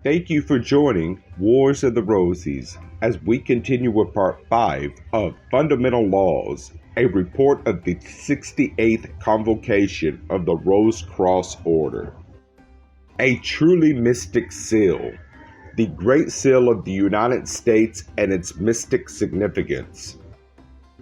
Thank you for joining Wars of the Roses as we continue with part 5 of Fundamental Laws, a report of the 68th Convocation of the Rose+croix Order. A truly mystic seal, the Great Seal of the United States and its mystic significance.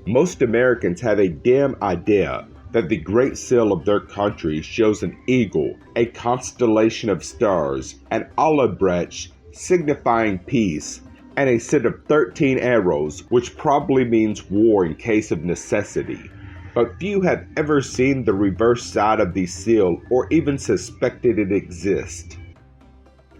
Most Americans have a dim idea that the Great Seal of their country shows an eagle, a constellation of stars, an olive branch signifying peace, and a set of 13 arrows, which probably means war in case of necessity. But few have ever seen the reverse side of the seal or even suspected it exists.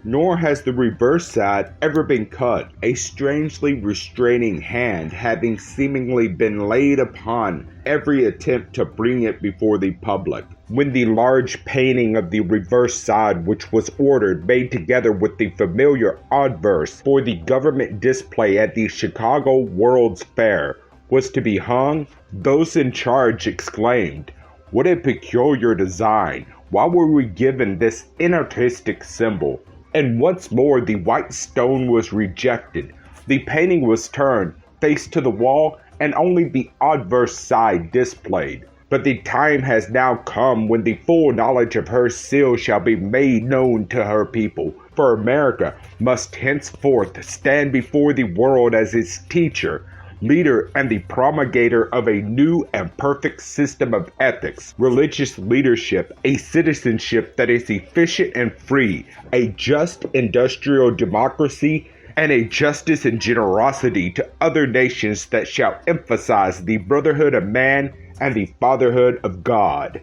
Nor has the reverse side ever been cut, a strangely restraining hand having seemingly been laid upon every attempt to bring it before the public. When the large painting of the reverse side, which was ordered, made together with the familiar obverse for the government display at the Chicago World's Fair, was to be hung, those in charge exclaimed, "What a peculiar design! Why were we given this inartistic symbol?" And once more the white stone was rejected. The painting was turned, face to the wall, and only the obverse side displayed. But the time has now come when the full knowledge of her seal shall be made known to her people. For America must henceforth stand before the world as its teacher, leader, and the promulgator of a new and perfect system of ethics, religious leadership, a citizenship that is efficient and free, a just industrial democracy, and a justice and generosity to other nations that shall emphasize the brotherhood of man and the fatherhood of God.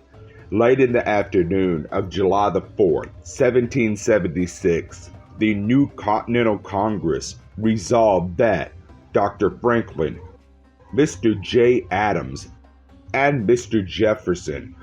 Late in the afternoon of July the 4th, 1776, the new Continental Congress resolved that Dr. Franklin, Mr. J. Adams, and Mr. Jefferson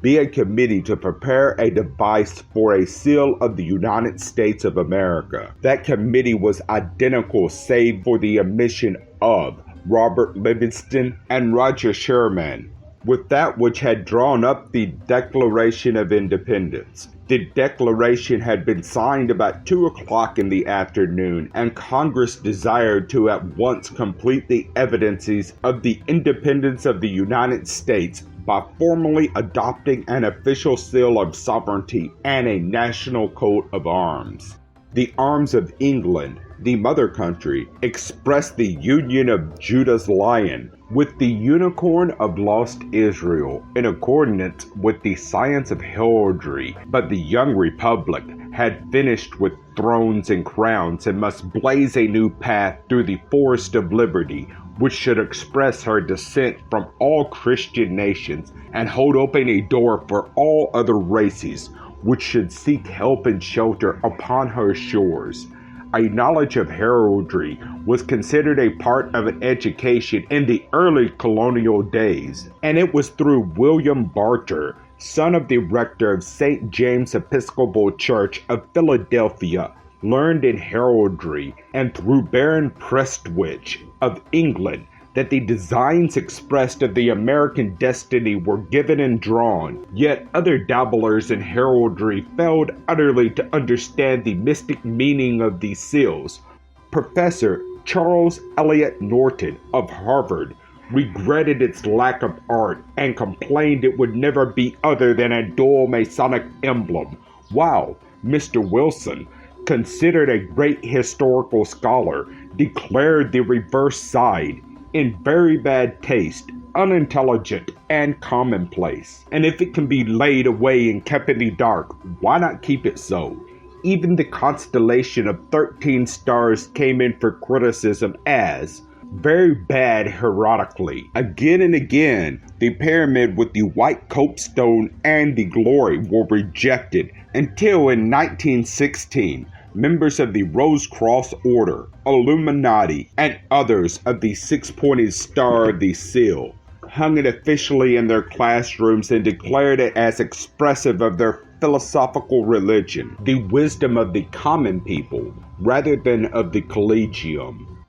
be a committee to prepare a device for a seal of the United States of America. That committee was identical save for the omission of Robert Livingston and Roger Sherman, with that which had drawn up the Declaration of Independence. The Declaration had been signed about 2 o'clock in the afternoon, and Congress desired to at once complete the evidences of the independence of the United States by formally adopting an official seal of sovereignty and a national coat of arms. The arms of England, the mother country, expressed the union of Judah's lion with the unicorn of lost Israel in accordance with the science of heraldry. But the young republic had finished with thrones and crowns and must blaze a new path through the forest of liberty, which should express her descent from all Christian nations and hold open a door for all other races, which should seek help and shelter upon her shores. A knowledge of heraldry was considered a part of an education in the early colonial days, and it was through William Barter, son of the rector of St. James Episcopal Church of Philadelphia, learned in heraldry, and through Baron Prestwich of England, that the designs expressed of the American destiny were given and drawn. Yet other dabblers in heraldry failed utterly to understand the mystic meaning of these seals. Professor Charles Eliot Norton of Harvard regretted its lack of art and complained it would never be other than a dull Masonic emblem, while Mr. Wilson, considered a great historical scholar, declared the reverse side in very bad taste, unintelligent, and commonplace. And if it can be laid away and kept in the dark, why not keep it so? Even the constellation of 13 stars came in for criticism as very bad heroically. Again and again, the pyramid with the white copestone and the glory were rejected until in 1916, members of the Rose+croix Order, Illuminati, and others of the six-pointed star of the seal hung it officially in their classrooms and declared it as expressive of their philosophical religion, the wisdom of the common people, rather than of the collegium.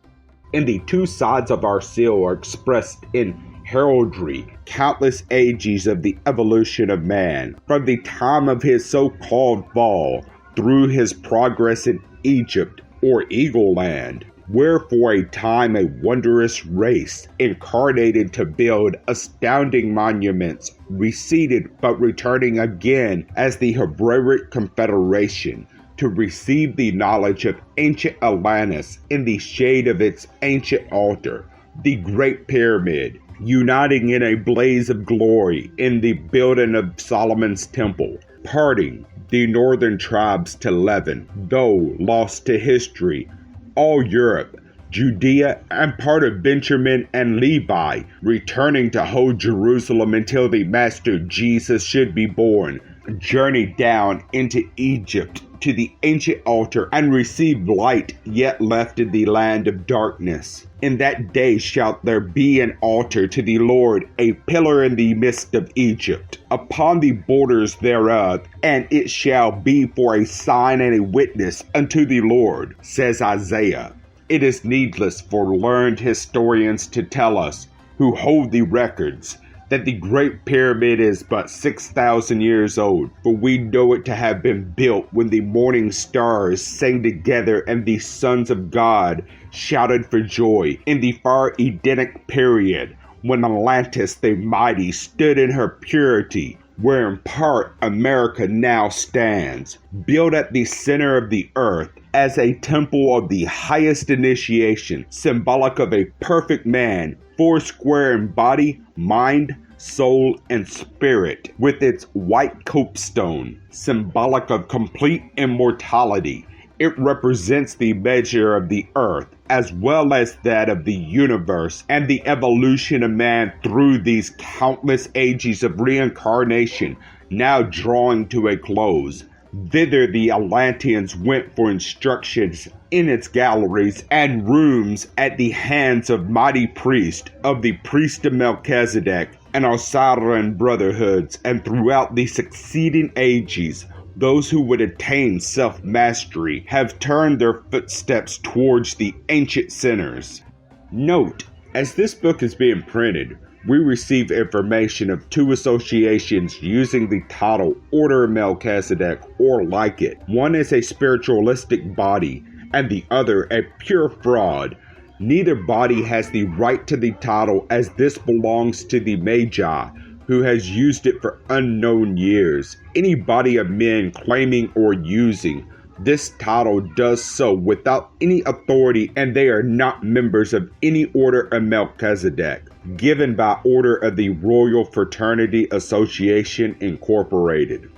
And the two sides of our seal are expressed in heraldry, countless ages of the evolution of man, from the time of his so-called fall, through his progress in Egypt or Eagle Land, where for a time a wondrous race, incarnated to build astounding monuments, receded but returning again as the Hebraic Confederation, to receive the knowledge of ancient Atlantis in the shade of its ancient altar, the Great Pyramid, uniting in a blaze of glory in the building of Solomon's Temple, parting the northern tribes to leaven, though lost to history, all Europe, Judea, and part of Benjamin and Levi, returning to hold Jerusalem until the Master Jesus should be born, journey down into Egypt to the ancient altar and receive light yet left in the land of darkness. In that day shall there be an altar to the Lord, a pillar in the midst of Egypt, upon the borders thereof, and it shall be for a sign and a witness unto the Lord, says Isaiah. It is needless for learned historians to tell us, who hold the records, that the Great Pyramid is but 6,000 years old, for we know it to have been built when the morning stars sang together and the sons of God shouted for joy in the far Edenic period, when Atlantis the mighty stood in her purity, where in part America now stands, built at the center of the earth as a temple of the highest initiation, symbolic of a perfect man, foursquare in body, mind, soul, and spirit, with its white copestone, symbolic of complete immortality. It represents the measure of the earth, as well as that of the universe, and the evolution of man through these countless ages of reincarnation, now drawing to a close. Thither the Atlanteans went for instructions in its galleries and rooms at the hands of mighty priests, of the priest of Melchizedek and Osiris brotherhoods, and throughout the succeeding ages, those who would attain self-mastery have turned their footsteps towards the ancient centers. Note, as this book is being printed, we receive information of two associations using the title Order of Melchizedek or like it. One is a spiritualistic body and the other a pure fraud. Neither body has the right to the title, as this belongs to the Magi, who has used it for unknown years. Any body of men claiming or using this title does so without any authority, and they are not members of any Order of Melchizedek, given by order of the Royal Fraternity Association Incorporated.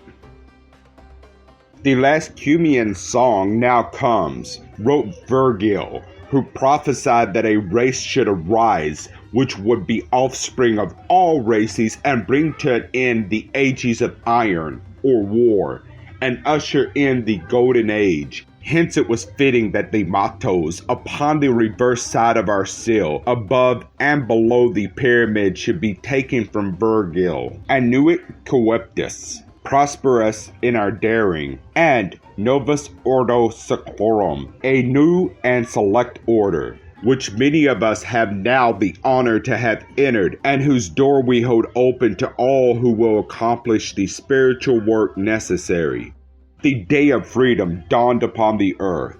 The last Cumean song now comes, wrote Virgil, who prophesied that a race should arise which would be offspring of all races and bring to an end the ages of iron or war and usher in the golden age. Hence it was fitting that the mottos upon the reverse side of our seal, above and below the pyramid, should be taken from Virgil. Annuit coeptus, prosper us in our daring, and Novus Ordo Seclorum, a new and select order, which many of us have now the honor to have entered, and whose door we hold open to all who will accomplish the spiritual work necessary. The day of freedom dawned upon the earth,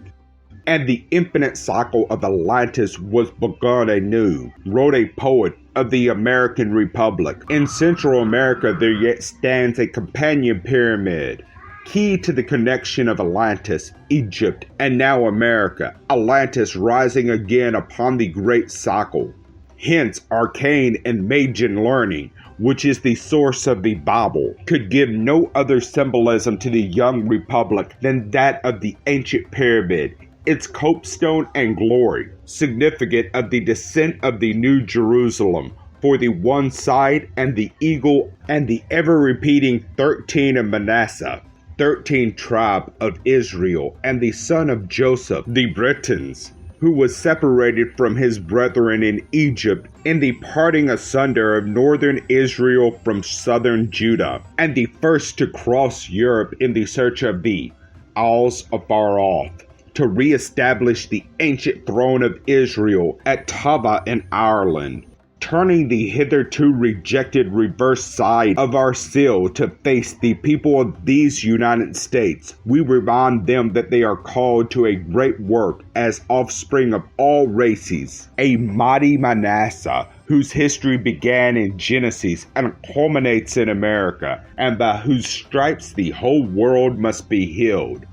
and the infinite cycle of Atlantis was begun anew, wrote a poet of the American Republic. In Central America there yet stands a companion pyramid, key to the connection of Atlantis, Egypt, and now America, Atlantis rising again upon the great cycle. Hence, arcane and Magian learning, which is the source of the Bible, could give no other symbolism to the young republic than that of the ancient pyramid, its copestone and glory, significant of the descent of the New Jerusalem, for the one side, and the eagle, and the ever-repeating 13 of Manasseh, 13 tribe of Israel, and the son of Joseph, the Bretons, who was separated from his brethren in Egypt in the parting asunder of northern Israel from southern Judah, and the first to cross Europe in the search of the Isles afar off, to re-establish the ancient throne of Israel at Tava in Ireland, turning the hitherto rejected reverse side of our seal to face the people of these United States, we remind them that they are called to a great work as offspring of all races, a mighty Manasseh, whose history began in Genesis and culminates in America, and by whose stripes the whole world must be healed.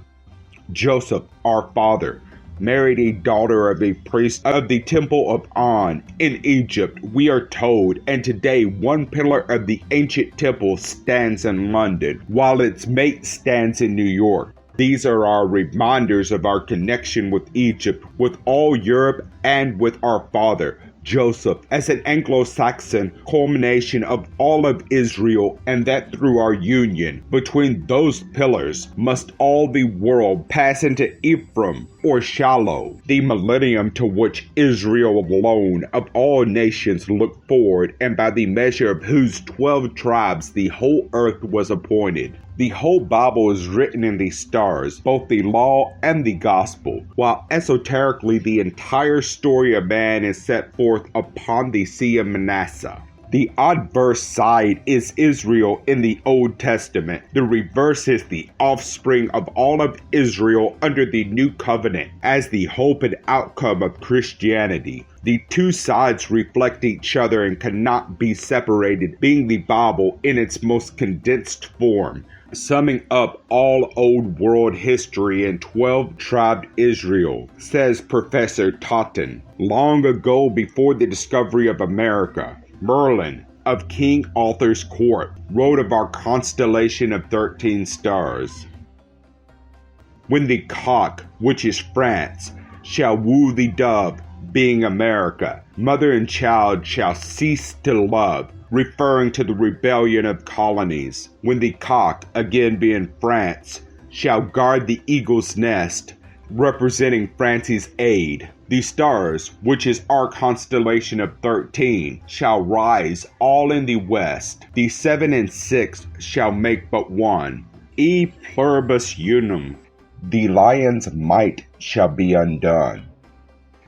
Joseph, our father, married a daughter of a priest of the temple of On in Egypt, we are told, and today one pillar of the ancient temple stands in London, while its mate stands in New York. These are our reminders of our connection with Egypt, with all Europe, and with our father, Joseph, as an Anglo-Saxon culmination of all of Israel, and that through our union between those pillars must all the world pass into Ephraim or Shiloh, the millennium to which Israel alone of all nations looked forward, and by the measure of whose 12 tribes the whole earth was appointed. The whole Bible is written in the stars, both the law and the gospel, while esoterically the entire story of man is set forth upon the Sea of Manasseh. The adverse side is Israel in the Old Testament. The reverse is the offspring of all of Israel under the New Covenant as the hope and outcome of Christianity. The two sides reflect each other and cannot be separated, being the Bible in its most condensed form, summing up all old world history in 12-tribed Israel, says Professor Totten. Long ago, before the discovery of America, Merlin of King Arthur's court wrote of our constellation of 13 stars. When the cock, which is France, shall woo the dove, being America, mother and child shall cease to love, referring to the rebellion of colonies. When the cock, again being France, shall guard the eagle's nest, representing France's aid. The stars, which is our constellation of 13, shall rise all in the west. The 7 and 6 shall make but one. E pluribus unum. The lion's might shall be undone.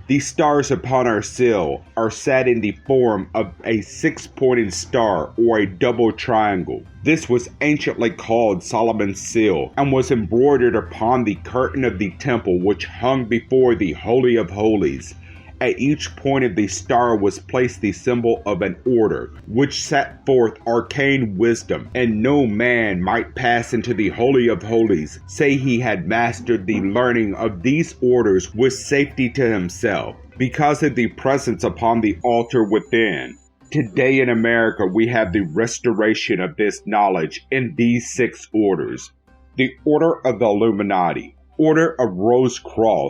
The stars upon our seal are set in the form of a 6-pointed star or a double triangle. This was anciently called Solomon's seal and was embroidered upon the curtain of the temple which hung before the Holy of Holies. At each point of the star was placed the symbol of an order, which set forth arcane wisdom, and no man might pass into the Holy of Holies, say he had mastered the learning of these orders with safety to himself, because of the presence upon the altar within. Today in America we have the restoration of this knowledge in these 6 orders. The Order of the Illuminati, Order of Rose+croix,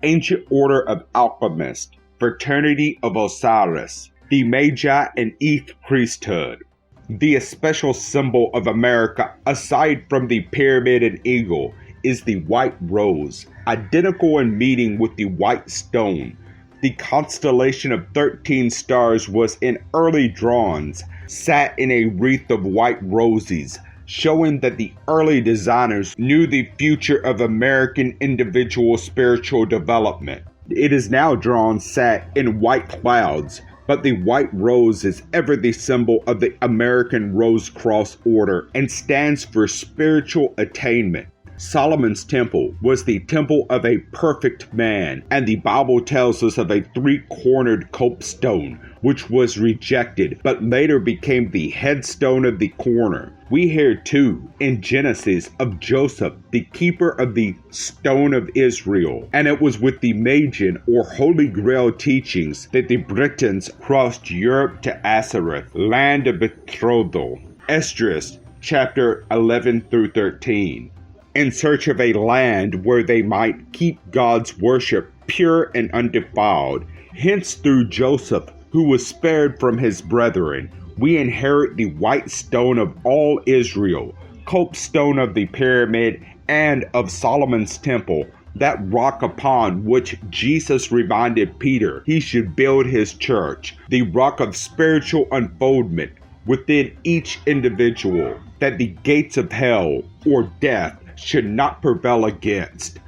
Ancient Order of Alchemists, Fraternity of Osiris, the Magi and Eth priesthood. The especial symbol of America, aside from the pyramid and eagle, is the white rose, identical in meaning with the white stone. The constellation of 13 stars was in early drawings, sat in a wreath of white roses, showing that the early designers knew the future of American individual spiritual development. It is now drawn sat in white clouds, but the white rose is ever the symbol of the American Rose-Cross Order and stands for spiritual attainment. Solomon's temple was the temple of a perfect man, and the Bible tells us of a 3-cornered copestone, which was rejected, but later became the headstone of the corner. We hear too, in Genesis, of Joseph, the keeper of the stone of Israel, and it was with the Magian or Holy Grail teachings that the Britons crossed Europe to Osiris, land of betrothal. Esdras, chapter 11 through 13. In search of a land where they might keep God's worship pure and undefiled. Hence through Joseph, who was spared from his brethren, we inherit the white stone of all Israel, copestone of the pyramid and of Solomon's temple, that rock upon which Jesus reminded Peter he should build his church, the rock of spiritual unfoldment within each individual, that the gates of hell or death should not prevail against.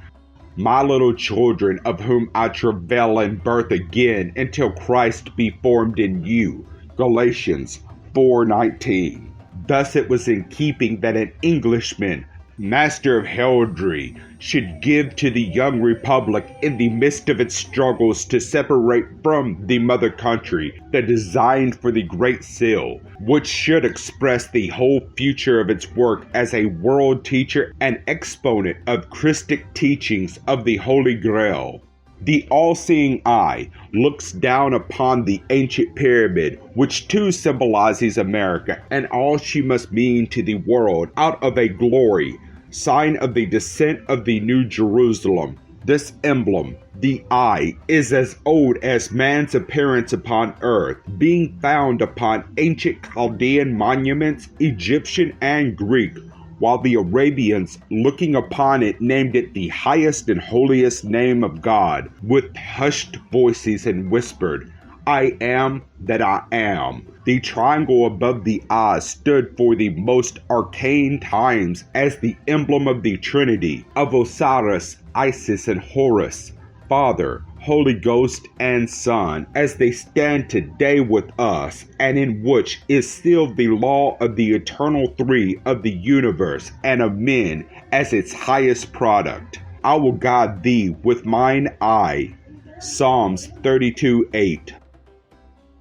My little children, of whom I travail in birth again until Christ be formed in you, Galatians 4:19. Thus it was in keeping that an Englishman, master of heraldry, should give to the young republic in the midst of its struggles to separate from the mother country the design for the Great Seal, which should express the whole future of its work as a world teacher and exponent of Christic teachings of the Holy Grail. The all-seeing eye looks down upon the ancient pyramid, which too symbolizes America and all she must mean to the world out of a glory, sign of the descent of the New Jerusalem. This emblem, the eye, is as old as man's appearance upon earth, being found upon ancient Chaldean monuments, Egyptian and Greek, while the Arabians, looking upon it, named it the highest and holiest name of God, with hushed voices and whispered, I am that I am. The triangle above the eye stood for the most arcane times as the emblem of the Trinity, of Osiris, Isis, and Horus, Father, Holy Ghost, and Son, as they stand today with us, and in which is sealed the law of the eternal three of the universe and of men as its highest product. I will guide thee with mine eye. Psalms 32:8.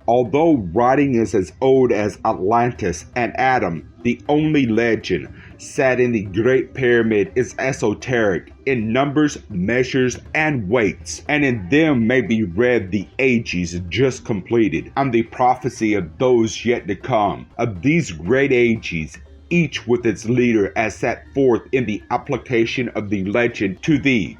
Although writing is as old as Atlantis and Adam, the only legend sat in the Great Pyramid is esoteric in numbers, measures, and weights, and in them may be read the ages just completed and the prophecy of those yet to come. Of these great ages, each with its leader as set forth in the application of the legend to the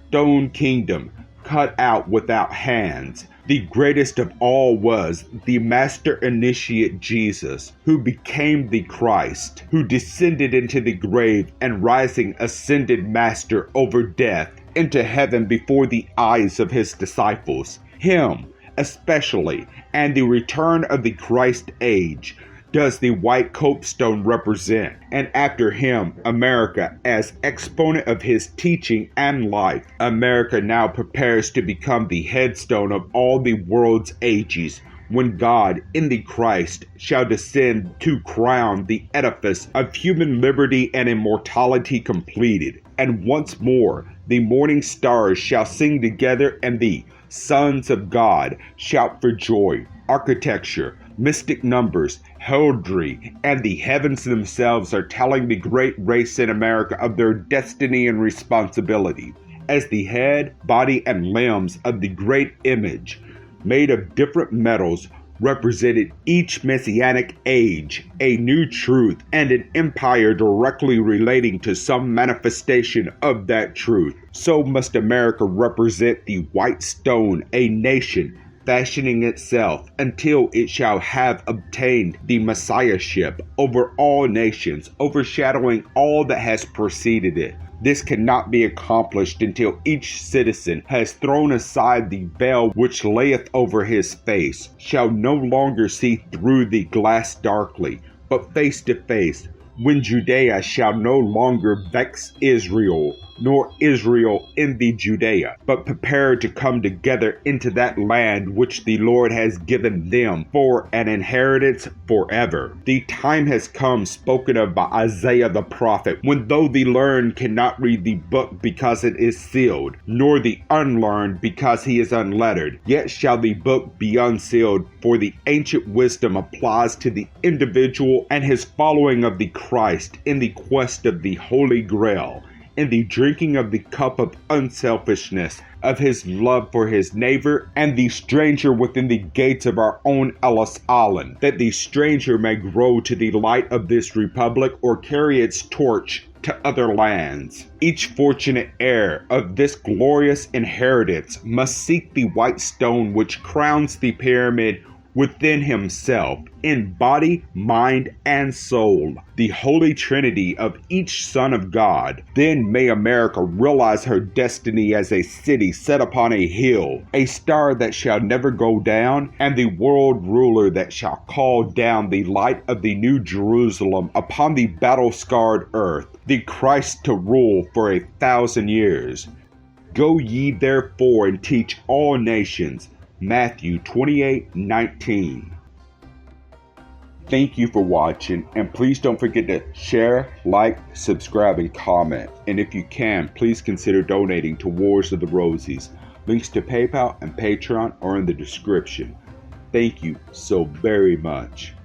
stone kingdom, cut out without hands. The greatest of all was the master initiate Jesus, who became the Christ, who descended into the grave and rising ascended master over death into heaven before the eyes of his disciples. Him, especially, and the return of the Christ age, does the white copestone represent, and after him, America, as exponent of his teaching and life. America now prepares to become the headstone of all the world's ages, when God, in the Christ, shall descend to crown the edifice of human liberty and immortality completed. And once more, the morning stars shall sing together, and the sons of God shout for joy. Architecture, mystic numbers, heraldry, and the heavens themselves are telling the great race in America of their destiny and responsibility. As the head, body, and limbs of the great image, made of different metals, represented each messianic age, a new truth, and an empire directly relating to some manifestation of that truth. So must America represent the white stone, a nation, fashioning itself until it shall have obtained the messiahship over all nations, overshadowing all that has preceded it. This cannot be accomplished until each citizen has thrown aside the veil which layeth over his face, shall no longer see through the glass darkly, but face to face, when Judea shall no longer vex Israel, nor Israel envy Judea, but prepare to come together into that land which the Lord has given them for an inheritance forever. The time has come spoken of by Isaiah the prophet, when though the learned cannot read the book because it is sealed, nor the unlearned because he is unlettered, yet shall the book be unsealed, for the ancient wisdom applies to the individual and his following of the Christ in the quest of the Holy Grail, in the drinking of the cup of unselfishness, of his love for his neighbor and the stranger within the gates of our own Ellis Island, that the stranger may grow to the light of this republic or carry its torch to other lands. Each fortunate heir of this glorious inheritance must seek the white stone which crowns the pyramid within himself, in body, mind, and soul, the Holy Trinity of each Son of God. Then may America realize her destiny as a city set upon a hill, a star that shall never go down, and the world ruler that shall call down the light of the New Jerusalem upon the battle-scarred earth, the Christ to rule for 1,000 years. Go ye therefore and teach all nations. Matthew 28:19. Thank you for watching, and please don't forget to share, like, subscribe, and comment. And if you can, please consider donating to Wars of the Rosies. Links to PayPal and Patreon are in the description. Thank you so very much.